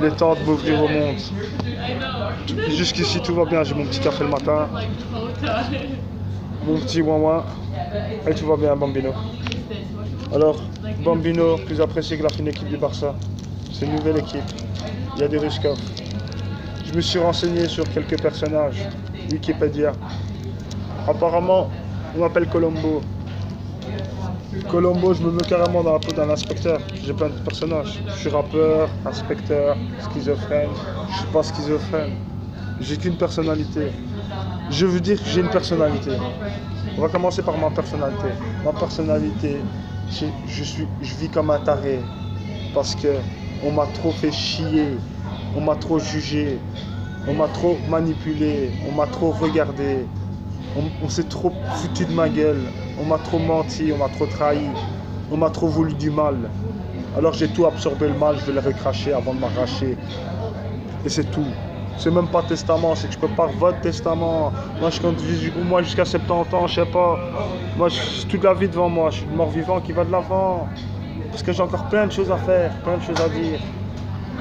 Il est temps de m'ouvrir au monde. Jusqu'ici tout va bien, j'ai mon petit café le matin, mon petit ouin et tout va bien Bambino. Alors, Bambino, plus apprécié que la fine équipe du Barça. C'est une nouvelle équipe. Il y a des Ruskov. Je me suis renseigné sur quelques personnages. Wikipédia. Apparemment, on m'appelle Colombo. Colombo, je me mets carrément dans la peau d'un inspecteur. J'ai plein de personnages. Je suis rappeur, inspecteur, schizophrène. Je suis pas schizophrène. J'ai qu'une personnalité. Je veux dire que j'ai une personnalité. On va commencer par ma personnalité. Ma personnalité, je vis comme un taré. Parce que on m'a trop fait chier. On m'a trop jugé. On m'a trop manipulé. On m'a trop regardé. On s'est trop foutu de ma gueule. On m'a trop menti, on m'a trop trahi. On m'a trop voulu du mal. Alors j'ai tout absorbé le mal, je vais le recracher avant de m'arracher. Et c'est tout. C'est même pas testament, c'est que je peux pas votre testament. Moi je compte moi jusqu'à 70 ans, je sais pas. Moi j'ai toute la vie devant moi, je suis le mort-vivant qui va de l'avant. Parce que j'ai encore plein de choses à faire, plein de choses à dire.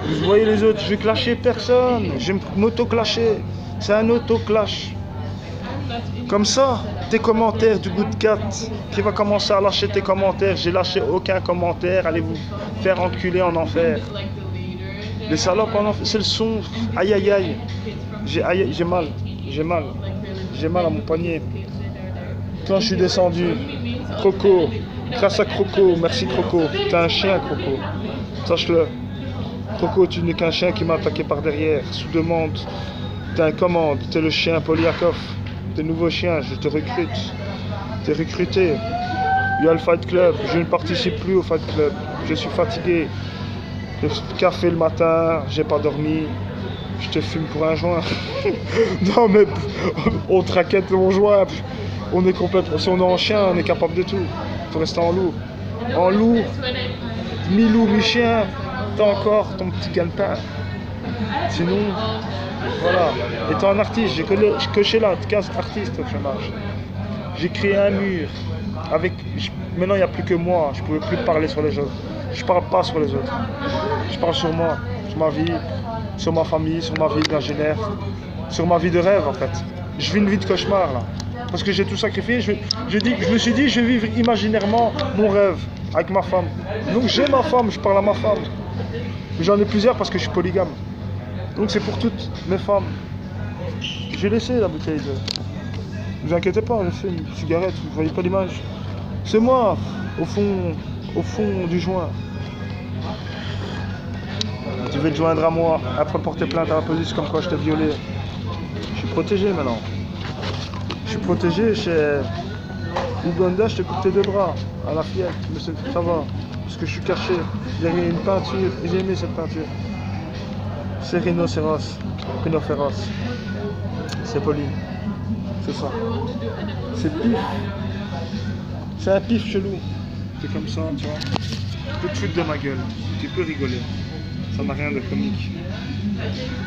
Vous voyez les autres, je vais clasher personne. Je vais m'auto-clasher. C'est un auto-clash. Comme ça, tes commentaires du Good Cat qui va commencer à lâcher tes commentaires. J'ai lâché aucun commentaire. Allez vous faire enculer en enfer. Les salopes en enfer, c'est le son. Aïe aïe aïe. J'ai mal. J'ai mal. J'ai mal à mon poignet. Quand je suis descendu, Croco. Grâce à Croco. Merci Croco. T'es un chien Croco. Sache-le. Croco, tu n'es qu'un chien qui m'a attaqué par derrière. Sous demande. T'es un commande. T'es le chien Poliakov. T'es nouveau chien, je te recrute. T'es recruté. Il y a le Fight Club. Je ne participe plus au Fight Club. Je suis fatigué. Le café le matin, j'ai pas dormi. Je te fume pour un joint. Non mais on traquette mon joint. On est complètement. Si on est en chien, on est capable de tout. Faut rester en loup. En loup, mi-loup, mi-chien, t'as encore ton petit gagne-pain. Sinon. Voilà, étant un artiste, j'ai coché là, 15 artistes au chômage. J'ai créé un mur. Maintenant, il n'y a plus que moi. Je ne pouvais plus parler sur les autres. Je ne parle pas sur les autres. Je parle sur moi, sur ma vie, sur ma famille, sur ma vie d'ingénieur, sur ma vie de rêve en fait. Je vis une vie de cauchemar là. Parce que j'ai tout sacrifié. Je me suis dit, je vais vivre imaginairement mon rêve avec ma femme. Donc j'ai ma femme, je parle à ma femme. J'en ai plusieurs parce que je suis polygame. Donc c'est pour toutes mes femmes. J'ai laissé la bouteille de... Ne vous inquiétez pas, j'ai fait une cigarette, vous ne voyez pas l'image. C'est moi, au fond du joint. Tu veux te joindre à moi, après porter plainte à la police comme quoi je t'ai violé. Je suis protégé maintenant. Je suis protégé chez Ouganda, je te coupe tes deux bras à la fillette, mais ça va. Parce que je suis caché derrière une peinture, j'ai aimé cette peinture. C'est rhinocéros, c'est poli, c'est ça. C'est pif, c'est un pif chelou. C'est comme ça, tu vois. Tu peux te foutre de ma gueule, tu peux rigoler, ça n'a rien de comique.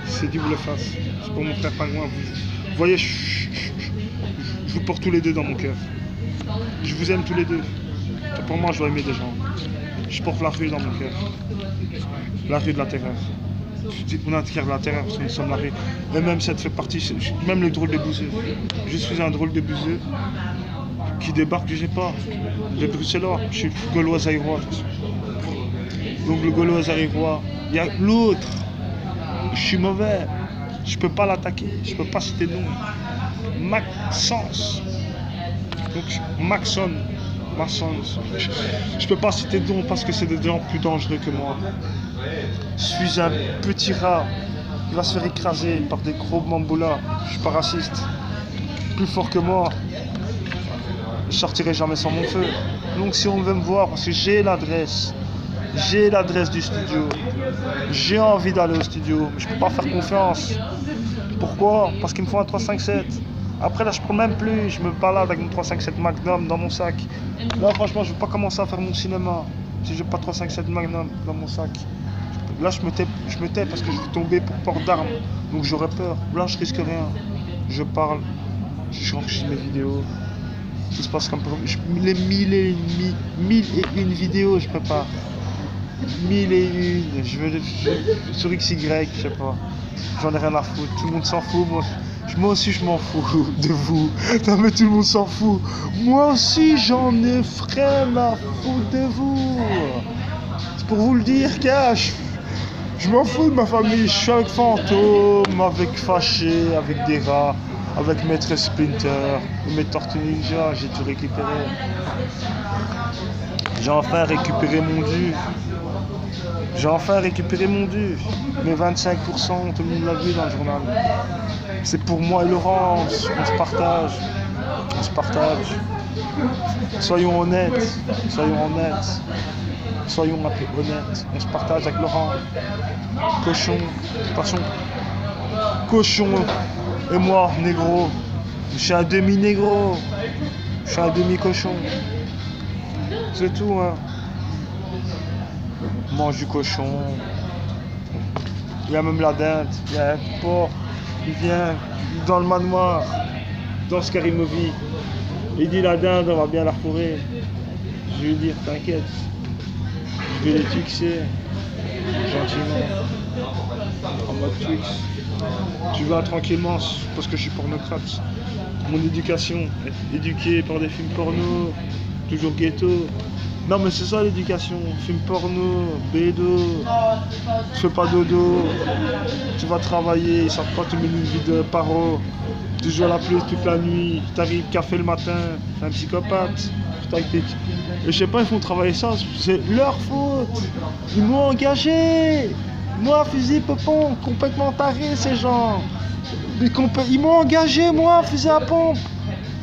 C'est du boule face, c'est pour mon frère Pingouin. Vous voyez, je vous porte tous les deux dans mon cœur. Je vous aime tous les deux. Pour moi, je dois aimer des gens. Je porte la rue dans mon cœur, la rue de la terreur. On attire la terreur parce que nous sommes la rue. Et même ça fait partie, même les drôles de bouseux. Je suis un drôle de bouseux qui débarque, je sais pas, de Bruxellois. Je suis gaulois aérois. Donc le gaulois aérois, il y a l'autre. Je suis mauvais. Je peux pas l'attaquer. Je peux pas citer de nom. Maxence. Donc Maxon. Je peux pas citer de nom parce que c'est des gens plus dangereux que moi. Je suis un petit rat qui va se faire écraser par des gros bamboulas. Je suis pas raciste. Plus fort que moi, je sortirai jamais sans mon feu. Donc si on veut me voir, parce que j'ai l'adresse du studio, j'ai envie d'aller au studio, mais je peux pas faire confiance. Pourquoi? Parce qu'il me faut un 357. Après là je prends même plus, je me balade avec mon 357 Magnum dans mon sac. Là franchement je vais pas commencer à faire mon cinéma si j'ai pas 357 Magnum dans mon sac. Là je me tais parce que je vais tomber pour port d'armes, donc j'aurais peur. Là je risque rien. Je parle, j'enregistre mes vidéos. Tout se passe comme les mille et une vidéos je prépare. Mille et une, sur XY, je sais pas. J'en ai rien à foutre, tout le monde s'en fout, moi aussi je m'en fous de vous. Non mais tout le monde s'en fout. Moi aussi j'en ai rien à foutre de vous. C'est pour vous le dire, cash. Je m'en fous de ma famille, je suis avec Fantôme, avec Fâché, avec des rats, avec Maître Splinter, mes Tortues Ninja, j'ai tout récupéré. J'ai enfin récupéré mon dû. J'ai enfin récupéré mon dû. Mes 25%, tout le monde l'a vu dans le journal. C'est pour moi et Laurence, on se partage. On se partage. Soyons honnêtes, soyons honnêtes. Soyons un peu honnêtes. On se partage avec Laurent. Cochon, cochon et moi, négro. Je suis un demi-négro. Je suis un demi-cochon. C'est tout, hein. On mange du cochon. Il y a même la dinde. Il y a un porc. Il vient dans le manoir, dans Scary Movie. Il dit la dinde, on va bien la fourrer. Je vais lui dire, t'inquiète. Je vais les fixer. Gentiment. En mode Twix. Tu vas tranquillement parce que je suis pornocrate. Mon éducation, éduqué par des films porno, toujours ghetto. Non mais c'est ça l'éducation, film porno, bédo, tu fais pas dodo, tu vas travailler, ils savent pas te mettre une vie de paro, tu joues à la pluie toute la nuit, t'arrives café le matin, t'es un psychopathe. Et je sais pas, ils font travailler ça, c'est leur faute. Ils m'ont engagé. Moi, fusil popon, complètement taré ces gens. Ils m'ont engagé, moi, fusil à pompe.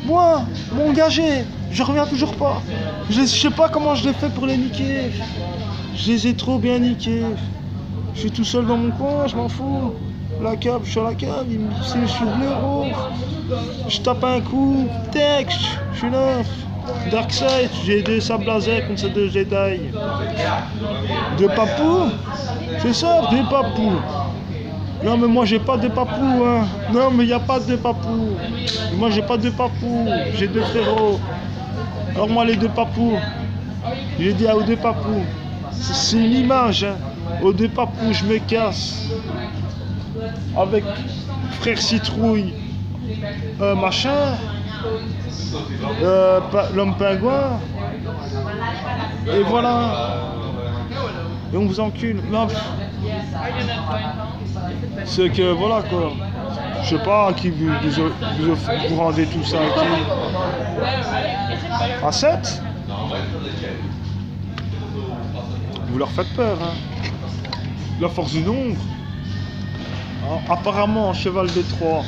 Moi, ils m'ont engagé. Je reviens toujours pas. Je sais pas comment je l'ai fait pour les niquer. Je les ai trop bien niqués. Je suis tout seul dans mon coin, je m'en fous. La cave, je suis à la cave, je suis de l'euro. Je tape un coup, texte, je suis neuf. Darkseid, j'ai deux sables laser contre ces deux Jedi. Deux papous. C'est ça, deux papous. Non mais moi j'ai pas de papous, hein. Non mais y a pas de papous. Moi j'ai pas de papous, j'ai deux frérots. Alors moi les deux papous, j'ai dit aux deux papous, c'est une image, hein. Aux deux papous je me casse. Avec frère Citrouille, machin, l'homme pingouin. Et voilà. Et on vous encule. Non. C'est que voilà quoi. Je sais pas à qui vous rendez tout ça. À qui. À 7 vous leur faites peur, hein. La force du nombre. Apparemment, cheval de Troie,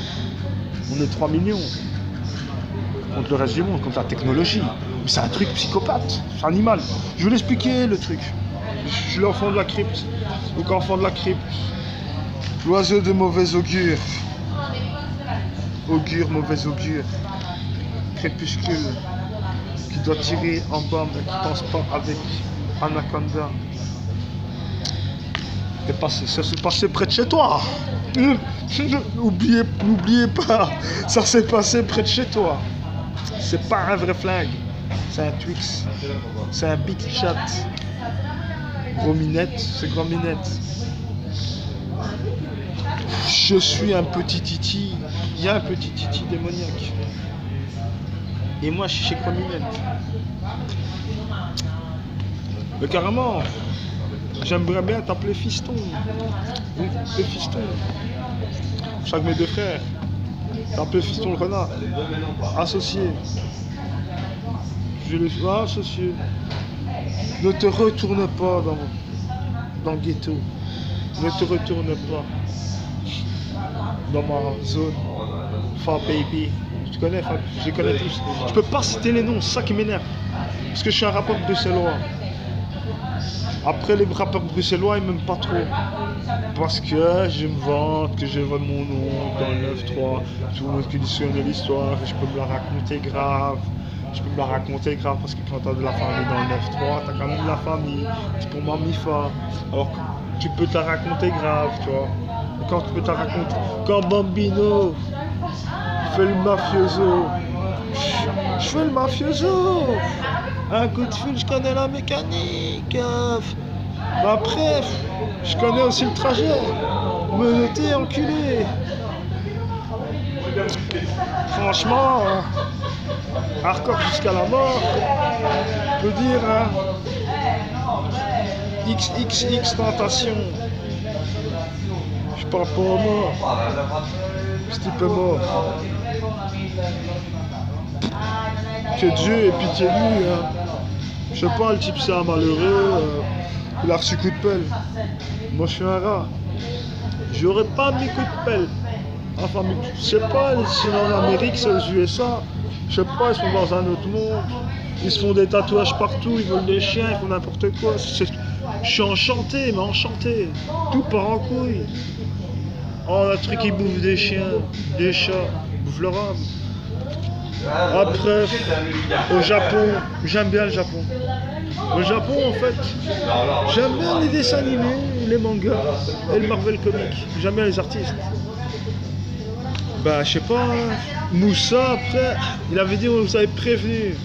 on est 3 millions. Contre le reste du monde, contre la technologie. Mais c'est un truc psychopathe, c'est animal. Je vais l'expliquer le truc. Je suis l'enfant de la crypte. Donc enfant de la crypte. L'oiseau de mauvais augure. Augure, mauvais augure. Crépuscule. Qui doit tirer en bas mais qui pense pas avec Anaconda. Ça s'est passé près de chez toi. N'oubliez pas, ça s'est passé près de chez toi. C'est pas un vrai flingue, c'est un Twix, c'est un Big Chat. Gros minette, c'est grand minette. Je suis un petit titi, il y a un petit titi démoniaque. Et moi je suis chez Gros minette. Mais carrément. J'aimerais bien t'appeler fiston. Le fiston. Chaque mes deux frères. T'appeler fiston le renard. Associé. Je le suis associé. Ne te retourne pas dans le ghetto. Ne te retourne pas dans ma zone. Fa baby. Tu connais, je les connais tous. Je peux pas citer les noms, c'est ça qui m'énerve. Parce que je suis un rappeur bruxellois. Après les rappeurs bruxellois ils m'aiment pas trop. Parce que je me vante, que je vole mon nom dans le 9-3. Tout le monde qui dit l'histoire, je peux me la raconter grave. Je peux me la raconter grave parce que quand t'as de la famille dans le 9-3, t'as quand même de la famille. C'est pour ma mi-fa. Alors que tu peux te la raconter grave, tu vois. Et quand tu peux te la raconter. Quand Bambino fait le mafioso. Je fais le mafioso. Un coup de fil, je connais la mécanique. Mais après, je connais aussi le trajet. Menotté, enculé. Franchement, hardcore jusqu'à la mort. Je peux dire, hein, XXX tentation. Je parle pas aux morts. Ce type est mort. Que Dieu ait pitié de lui. Hein. Je sais pas, le type c'est un malheureux. Il a reçu coup de pelle. Moi je suis un rat. J'aurais pas mis coup de pelle. Enfin, je sais pas, ils sont en Amérique, c'est aux USA. Je sais pas, ils sont dans un autre monde. Ils se font des tatouages partout, ils volent des chiens, ils font n'importe quoi. Je suis enchanté, mais enchanté. Tout part en couille. Oh, un truc qui bouffe des chiens, des chats, bouffe leur âme. Après, au Japon, j'aime bien le Japon. Au Japon, en fait, j'aime bien les dessins animés, les mangas et le Marvel Comics. J'aime bien les artistes. Bah, je sais pas, Moussa, après, il avait dit, vous avez prévenu.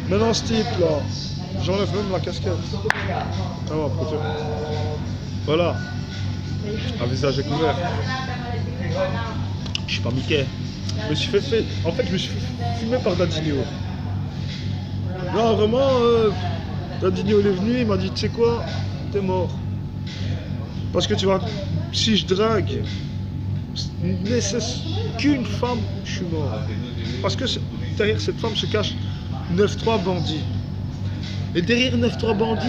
Maintenant, ce type là, j'enlève même la casquette. Ah ouais, peut-être. Voilà. Un visage découvert. Je suis pas Mickey. Je me suis fait... En fait, je me suis fait fumer par Dadinho. Non, vraiment, Dadinho il est venu, il m'a dit, tu sais quoi, t'es mort. Parce que tu vois, si je drague, qu'une femme, je suis mort. Parce que derrière cette femme se cache 9-3 bandits. Et derrière 9-3 bandits,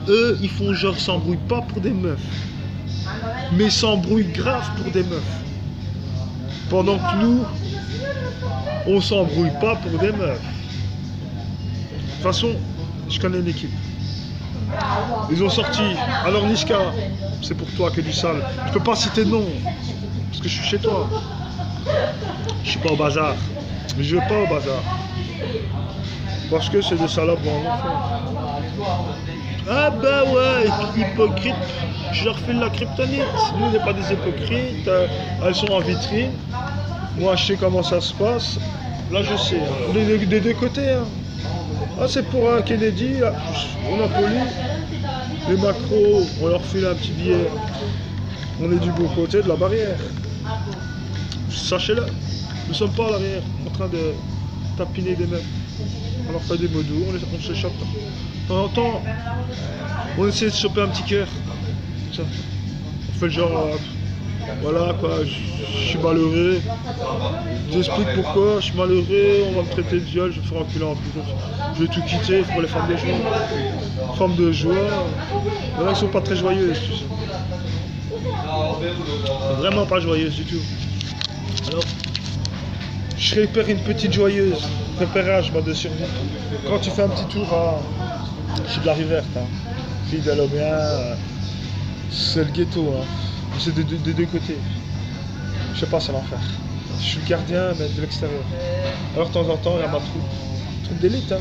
eux, ils font genre s'embrouillent pas pour des meufs. Mais s'embrouillent grave pour des meufs. Pendant que nous, on s'embrouille pas pour des meufs. De toute façon, je connais l'équipe. Ils ont sorti. Alors Niska, c'est pour toi que du sale. Je peux pas citer de nom, parce que je suis chez toi. Je suis pas au bazar. Mais je vais pas au bazar. Parce que c'est des salopes dans l'enfant. Ah bah ouais, hypocrite. Je leur file la kryptonite. Nous, on n'est pas des hypocrites. Elles sont en vitrine. Moi, je sais comment ça se passe. Là, je sais. Hein. Des deux côtés. Hein. Ah, c'est pour un Kennedy. Là. On a poli. Les macros, on leur file un petit billet. On est du bon côté de la barrière. Sachez-le. Nous ne sommes pas à l'arrière, en train de tapiner des meufs. On leur fait des mots doux, on se chope. De temps en temps, on essaie de choper un petit cœur. On fait le genre, voilà quoi, je suis malheureux. J'explique pourquoi, je suis malheureux, on va me traiter de viol, je vais me faire enculer en plus. Je vais tout quitter pour les femmes de joie. Femmes de joie, il y en a qui sont pas très joyeuses, tu sais. Vraiment pas joyeuses du tout. Alors, je répère une petite joyeuse, repérage mode de survie. Quand tu fais un petit tour à... Je suis de la rue verte, hein. Fille d'Alomien, c'est le ghetto, hein. C'est des deux côtés. Je sais pas, c'est l'enfer. Je suis le gardien, mais de l'extérieur. Alors de temps en temps, il y a ma troupe d'élite, hein.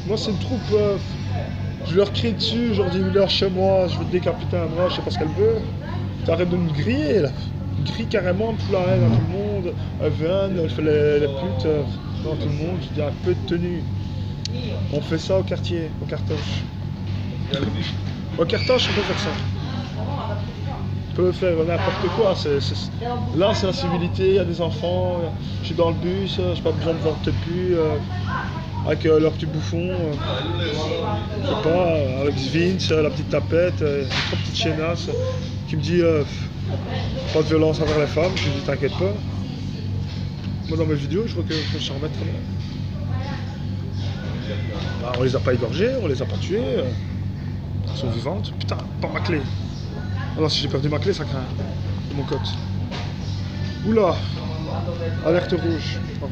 Moi, c'est une troupe... je leur crie dessus, je leur dis, viens chez moi, je veux te décapiter un bras, je sais pas ce qu'elle veut. T'arrêtes de me griller, là. Crie carrément, elle fout la haine à tout le monde, elle vient, elle fait les putes dans tout le monde, je dis un peu de tenue. On fait ça au quartier, au cartoche. Au cartoche, on peut faire ça. On peut faire n'importe quoi. Là, c'est la civilité, il y a des enfants, je suis dans le bus, j'ai pas besoin de voir de pu avec leur petit bouffon. Je sais pas, avec Vince, la petite tapette, une trop petite chénasse qui me dit pas de violence envers les femmes. Je lui dis t'inquiète pas. Moi dans mes vidéos je vois que je s'en remettre très bien. Bah, on les a pas égorgées, on les a pas tuées. Elles sont vivantes. Putain, pas ma clé. Alors si j'ai perdu ma clé ça craint. De mon cote. Oula. Alerte rouge. Au revoir.